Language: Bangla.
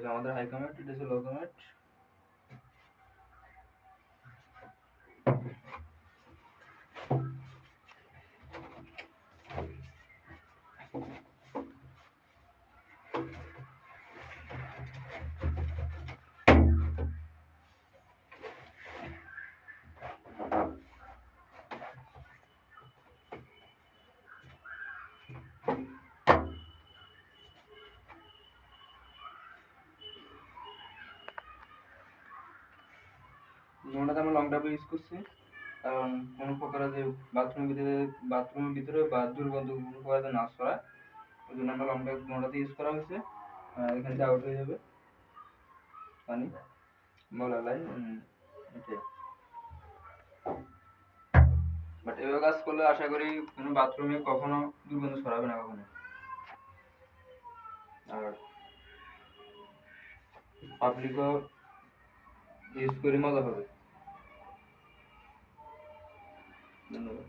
হচ্ছে আমাদের হাই কমেন্ট, এটা হচ্ছে লো কমেন্ট। নোংরাতে আমরা লং ডাব্লিউ ইউজ করছি কারণ কোনো প্রকারে যে বাথরুমের ভিতরে বা দুর্গন্ধ কোনো প্রকারে না ছড়ায়, ওই জন্য আমরা লং ডাব্লিউ নোংরাতে ইউজ করা হয়েছে। এখান থেকে আউট হয়ে যাবে পানি ময়লা লাইন, এটাই। বাট এভাবে কাজ করলে আশা করি কোনো বাথরুমে কখনো দুর্গন্ধ ছড়াবে না কখনো। আর পাবলিকও ইউজ করে মজা হবে। ধন্যবাদ।